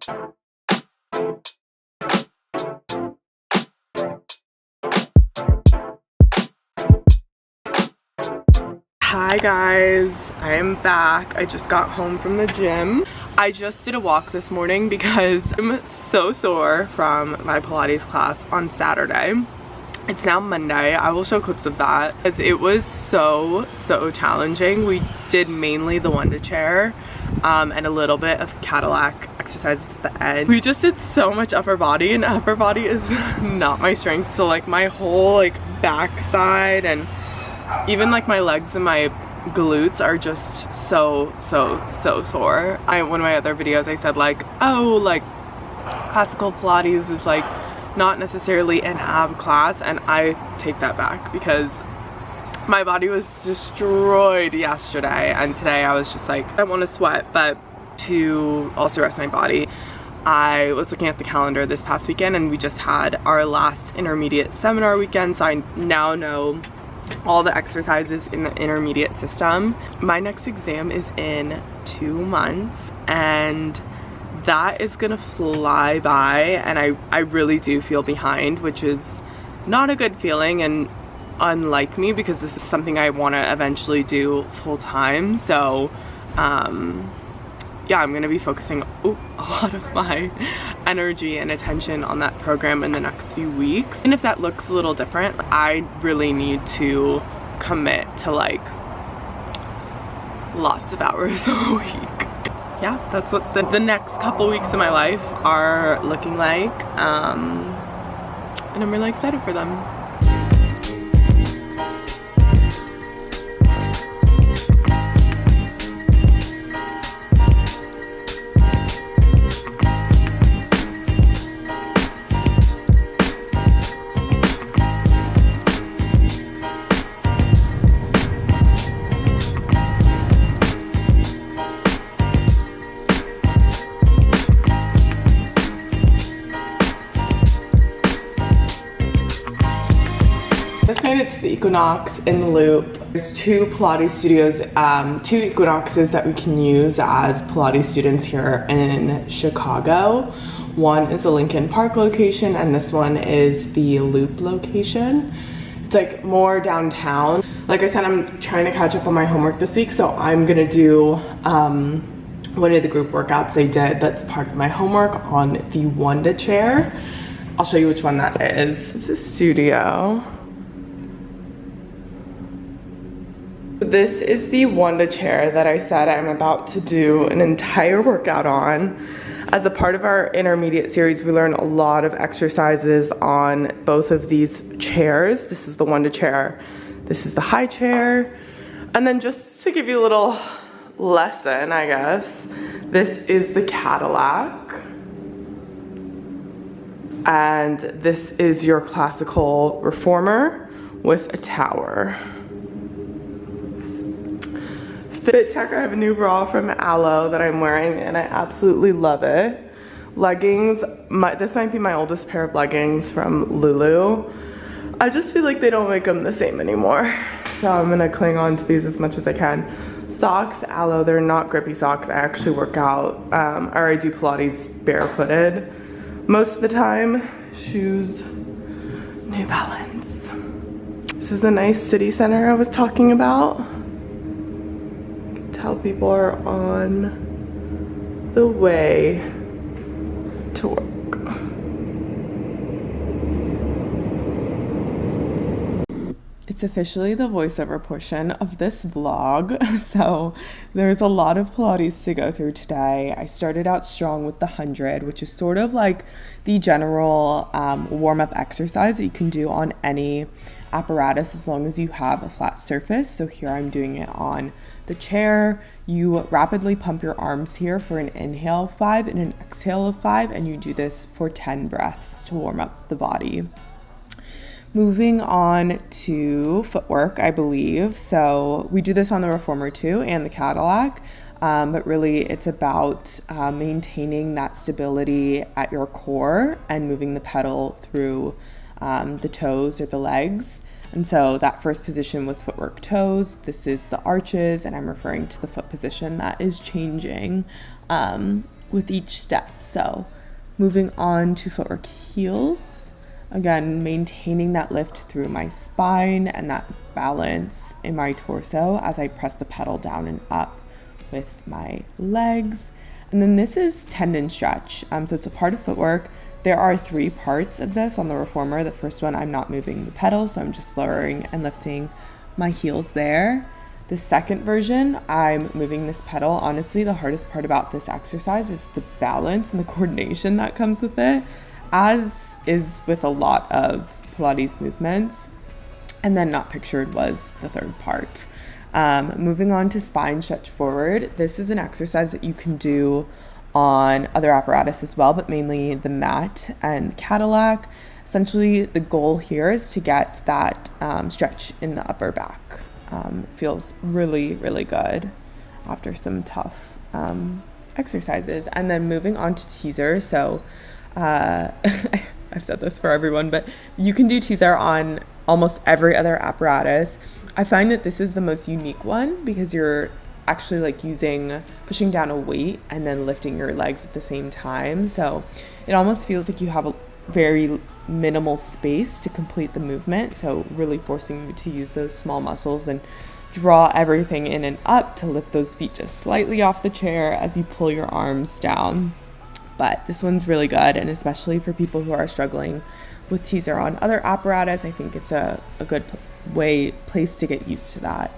Hi guys, I am back. I just got home from the gym. I just did a walk this morning because I'm so sore from my Pilates class on Saturday. It's now Monday. I will show clips of that because it was so challenging. We did mainly the one-to chair and a little bit of Cadillac exercises at the end. We just did so much upper body, and upper body is not my strength. So like my whole like backside and even like my legs and my glutes are just so sore. One of my other videos I said like, oh, like classical Pilates is like not necessarily an ab class, and I take that back because my body was destroyed yesterday, and today I was just like, I want to sweat, but to also rest my body. I was looking at the calendar this past weekend and we just had our last intermediate seminar weekend, so I now know all the exercises in the intermediate system. My next exam is in 2 months and that is gonna fly by, and I really do feel behind, which is not a good feeling and unlike me because this is something I want to eventually do full time. So yeah, I'm gonna be focusing a lot of my energy and attention on that program in the next few weeks. And if that looks a little different, I really need to commit to like lots of hours a week. Yeah, that's what the next couple weeks of my life are looking like. And I'm really excited for them. This night it's the Equinox in the Loop. There's 2 Pilates studios, 2 Equinoxes that we can use as Pilates students here in Chicago. One is the Lincoln Park location and this one is the Loop location. It's like more downtown. Like I said, I'm trying to catch up on my homework this week, so I'm gonna do one of the group workouts they did that's part of my homework on the one-to chair. I'll show you which one that is. This is studio. This is the one-to chair that I said I'm about to do an entire workout on. As a part of our intermediate series, we learn a lot of exercises on both of these chairs. This is the one-to chair. This is the high chair. And then just to give you a little lesson, I guess, this is the Cadillac. And this is your classical reformer with a tower. Fit check, I have a new bra from Aloe that I'm wearing and I absolutely love it. Leggings, this might be my oldest pair of leggings from Lulu. I just feel like they don't make them the same anymore. So I'm gonna cling on to these as much as I can. Socks, Aloe, they're not grippy socks. I actually work out, or I do Pilates barefooted most of the time. Shoes, New Balance. This is the nice city center I was talking about. How people are on the way to work. It's officially the voiceover portion of this vlog, so there's a lot of Pilates to go through today. I started out strong with the 100, which is sort of like the general warm-up exercise that you can do on any apparatus as long as you have a flat surface. So here I'm doing it on the chair. You rapidly pump your arms here for an inhale of 5 and an exhale of 5, and you do this for 10 breaths to warm up the body. Moving on to footwork, I believe. So we do this on the Reformer too and the Cadillac, but really it's about maintaining that stability at your core and moving the pedal through the toes or the legs. And so that first position was footwork toes. This is the arches, and I'm referring to the foot position that is changing with each step. So moving on to footwork heels, again, maintaining that lift through my spine and that balance in my torso as I press the pedal down and up with my legs. And then this is tendon stretch. So it's a part of footwork. There are 3 parts of this on the reformer. The first one, I'm not moving the pedal, so I'm just lowering and lifting my heels there. The second version, I'm moving this pedal. Honestly, the hardest part about this exercise is the balance and the coordination that comes with it, as is with a lot of Pilates movements. And then not pictured was the third part. Moving on to spine stretch forward. This is an exercise that you can do on other apparatus as well, but mainly the mat and Cadillac. Essentially, the goal here is to get that stretch in the upper back. Feels really, really good after some tough exercises. And then moving on to teaser. So I've said this for everyone, but you can do teaser on almost every other apparatus. I find that this is the most unique one because you're actually like pushing down a weight and then lifting your legs at the same time. So it almost feels like you have a very minimal space to complete the movement. So really forcing you to use those small muscles and draw everything in and up to lift those feet just slightly off the chair as you pull your arms down. But this one's really good, and especially for people who are struggling with teaser on other apparatus, I think it's a good place to get used to that.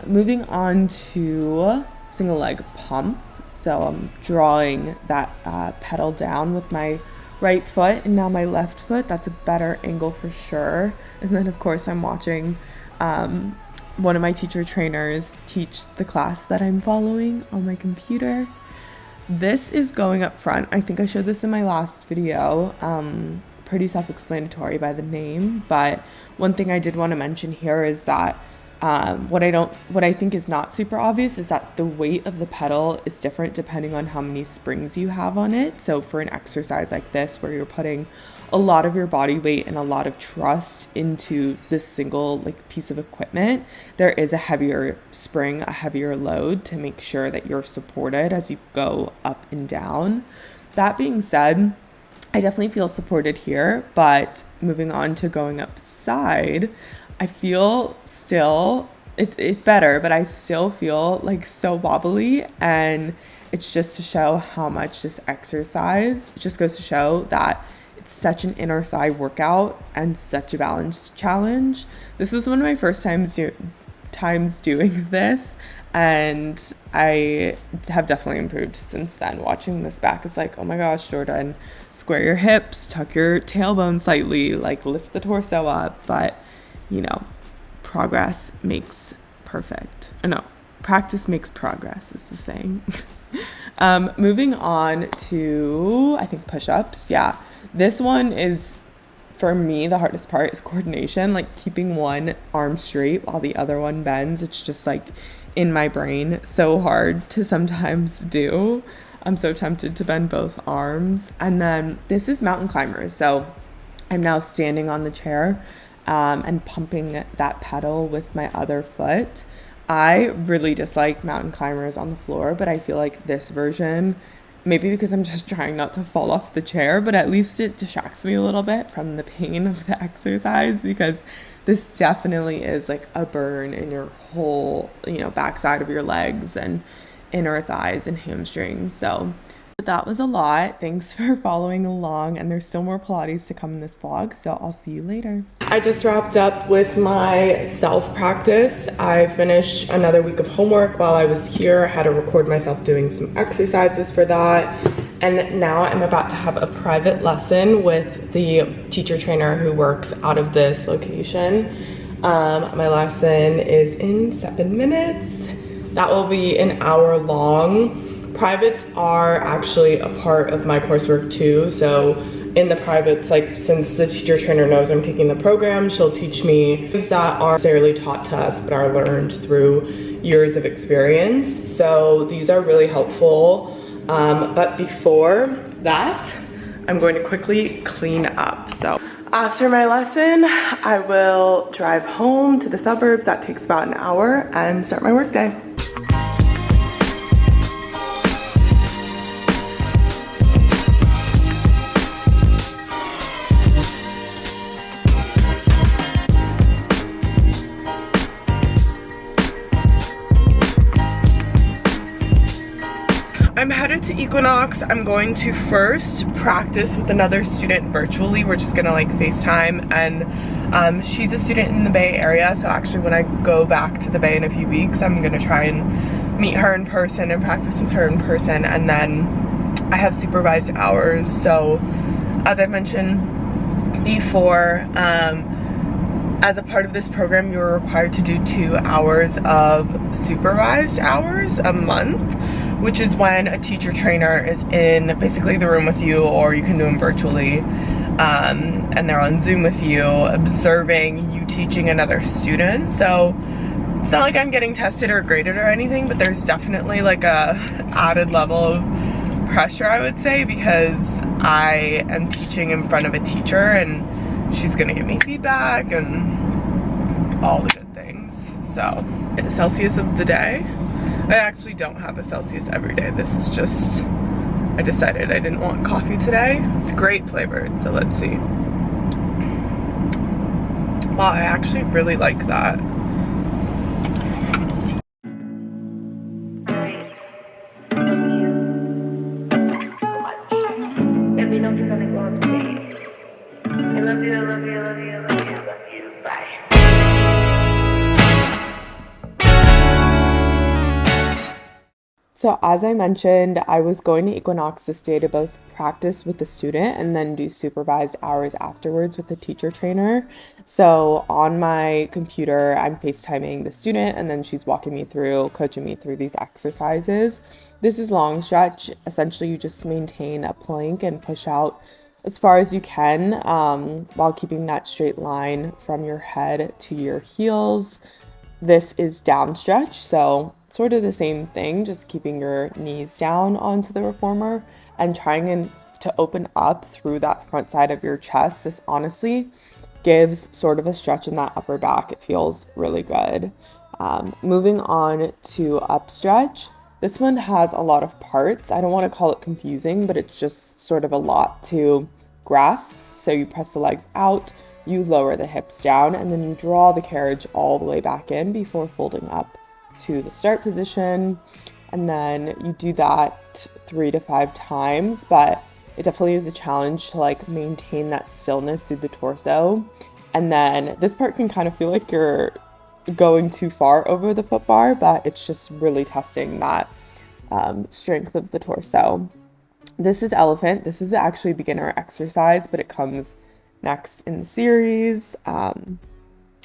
Moving on to single leg pump. So I'm drawing that pedal down with my right foot and now my left foot. That's a better angle for sure. And then of course I'm watching one of my teacher trainers teach the class that I'm following on my computer. This is going up front. I think I showed this in my last video. Pretty self-explanatory by the name, but one thing I did want to mention here is that what I think is not super obvious is that the weight of the pedal is different depending on how many springs you have on it. So for an exercise like this, where you're putting a lot of your body weight and a lot of trust into this single piece of equipment, there is a heavier spring, a heavier load to make sure that you're supported as you go up and down. That being said, I definitely feel supported here, but moving on to going up side, I feel still, it's better, but I still feel so wobbly, and it's just to show how much this exercise just goes to show that it's such an inner thigh workout and such a balance challenge. This is one of my first times doing this, and I have definitely improved since then. Watching this back is oh my gosh, Jordan, square your hips, tuck your tailbone slightly, lift the torso up. But progress makes perfect. No, practice makes progress is the saying. Moving on to, I think, push-ups. Yeah, this one is, for me, the hardest part is coordination, keeping one arm straight while the other one bends. It's just in my brain, so hard to sometimes do. I'm so tempted to bend both arms. And then this is mountain climbers. So I'm now standing on the chair and pumping that pedal with my other foot. I really dislike mountain climbers on the floor, but I feel this version, maybe because I'm just trying not to fall off the chair, but at least it distracts me a little bit from the pain of the exercise, because this definitely is a burn in your whole, backside of your legs and inner thighs and hamstrings. So that was a lot. Thanks for following along, and there's still more Pilates to come in this vlog, so I'll see you later. I just wrapped up with my self-practice. I finished another week of homework while I was here. I had to record myself doing some exercises for that. And now I'm about to have a private lesson with the teacher trainer who works out of this location. My lesson is in 7 minutes. That will be an hour long. Privates are actually a part of my coursework too. So in the privates, since the teacher trainer knows I'm taking the program, she'll teach me things that aren't necessarily taught to us, but are learned through years of experience. So these are really helpful. But before that, I'm going to quickly clean up. So after my lesson, I will drive home to the suburbs. That takes about an hour, and start my workday. I'm headed to Equinox. I'm going to first practice with another student virtually. We're just gonna like FaceTime, and she's a student in the Bay Area, so actually when I go back to the Bay in a few weeks, I'm gonna try and meet her in person and practice with her in person. And then I have supervised hours, so as I mentioned before, as a part of this program, you're required to do 2 hours of supervised hours a month, which is when a teacher trainer is in basically the room with you, or you can do them virtually, and they're on Zoom with you, observing you teaching another student. So it's not like I'm getting tested or graded or anything, but there's definitely like a added level of pressure, I would say, because I am teaching in front of a teacher and she's gonna give me feedback and all the good things. So, Celsius of the day. I actually don't have a Celsius every day. This is just, I decided I didn't want coffee today. It's great flavored, so let's see. Wow, I actually really like that. So as I mentioned, I was going to Equinox this day to both practice with the student and then do supervised hours afterwards with the teacher trainer. So on my computer, I'm FaceTiming the student, and then she's walking me through, coaching me through these exercises. This is long stretch. Essentially, you just maintain a plank and push out as far as you can, while keeping that straight line from your head to your heels. This is down stretch, so sort of the same thing, just keeping your knees down onto the reformer and trying to open up through that front side of your chest. This honestly gives sort of a stretch in that upper back. It feels really good. Moving on to up stretch. This one has a lot of parts. I don't want to call it confusing, but it's just sort of a lot to grasp. So you press the legs out, you lower the hips down, and then you draw the carriage all the way back in before folding up to the start position. And then you do that 3 to 5 times, but it definitely is a challenge to like maintain that stillness through the torso. And then this part can kind of feel like you're going too far over the foot bar, but it's just really testing that strength of the torso. This is elephant. This is actually a beginner exercise, but it comes next in the series.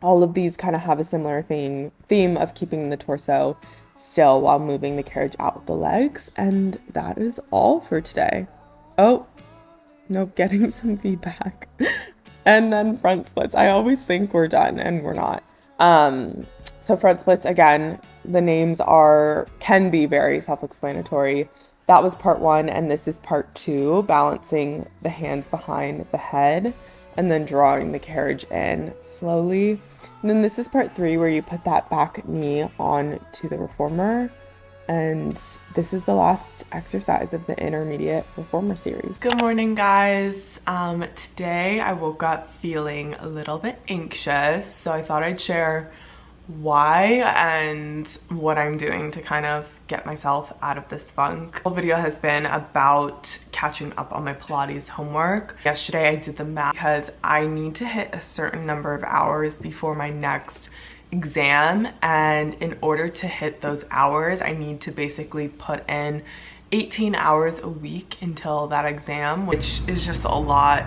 All of these kind of have a similar theme of keeping the torso still while moving the carriage out with the legs. And that is all for today. Oh, nope, getting some feedback. And then front splits. I always think we're done and we're not. So front splits, again, the names can be very self-explanatory. That was part 1, and this is part 2, balancing the hands behind the head and then drawing the carriage in slowly. And then this is part 3, where you put that back knee on to the reformer. And this is the last exercise of the intermediate reformer series. Good morning, guys. Today I woke up feeling a little bit anxious, so I thought I'd share why and what I'm doing to kind of get myself out of this funk. The whole video has been about catching up on my Pilates homework. Yesterday I did the math because I need to hit a certain number of hours before my next exam, and in order to hit those hours I need to basically put in 18 hours a week until that exam, which is just a lot.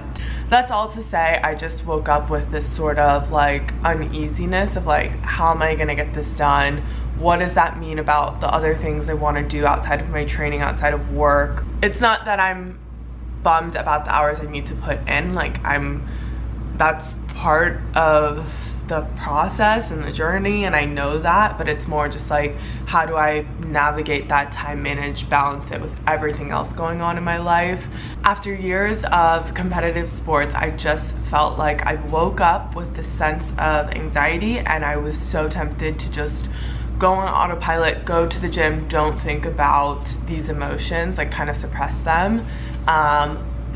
That's all to say, I just woke up with this sort of like uneasiness of like, how am I gonna get this done? What does that mean about the other things I want to do outside of my training, outside of work? It's not that I'm bummed about the hours I need to put in, like that's part of the process and the journey, and I know that, but it's more just like, how do I navigate that, time manage, balance it with everything else going on in my life? After years of competitive sports, I just felt like I woke up with this sense of anxiety, and I was so tempted to just go on autopilot, go to the gym, don't think about these emotions, like kind of suppress them.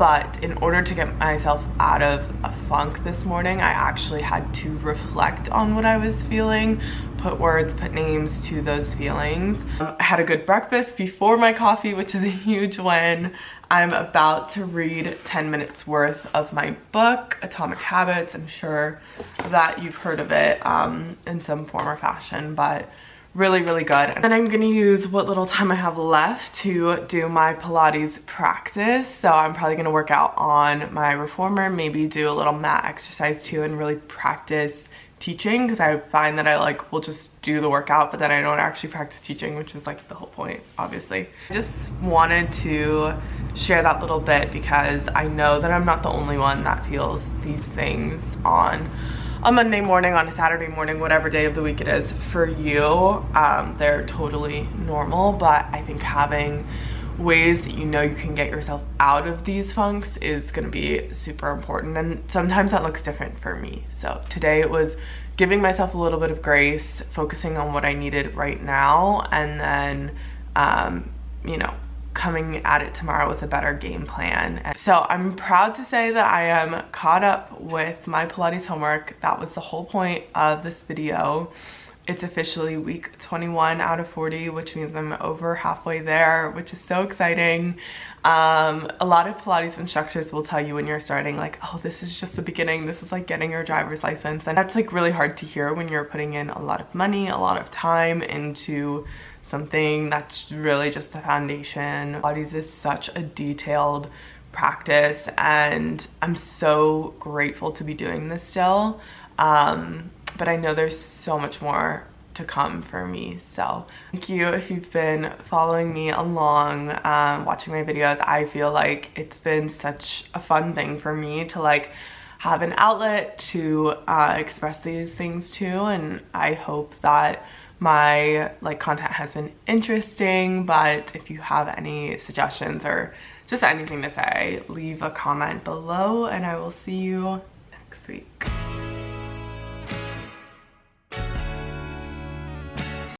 but in order to get myself out of a funk this morning, I actually had to reflect on what I was feeling, put words, put names to those feelings. I had a good breakfast before my coffee, which is a huge win. I'm about to read 10 minutes worth of my book, Atomic Habits. I'm sure that you've heard of it in some form or fashion, but really, really good. And then I'm gonna use what little time I have left to do my Pilates practice. So I'm probably gonna work out on my reformer, maybe do a little mat exercise too, and really practice teaching, because I find that I like will just do the workout but then I don't actually practice teaching, which is like the whole point, obviously. I just wanted to share that little bit because I know that I'm not the only one that feels these things on a Monday morning, on a Saturday morning, whatever day of the week it is for you. They're totally normal, but I think having ways that you know you can get yourself out of these funks is going to be super important, and sometimes that looks different for me. So today it was giving myself a little bit of grace, focusing on what I needed right now, and then you know, coming at it tomorrow with a better game plan. And so I'm proud to say that I am caught up with my Pilates homework. That was the whole point of this video. It's officially week 21 out of 40, which means I'm over halfway there, which is so exciting. A lot of Pilates instructors will tell you when you're starting, like, oh, this is just the beginning. This is like getting your driver's license. And that's like really hard to hear when you're putting in a lot of money, a lot of time into something that's really just the foundation. Pilates is such a detailed practice, and I'm so grateful to be doing this still. But I know there's so much more to come for me. So thank you if you've been following me along, watching my videos. I feel like it's been such a fun thing for me to like have an outlet to express these things to, and I hope that my like content has been interesting. But if you have any suggestions or just anything to say, leave a comment below, and I will see you next week.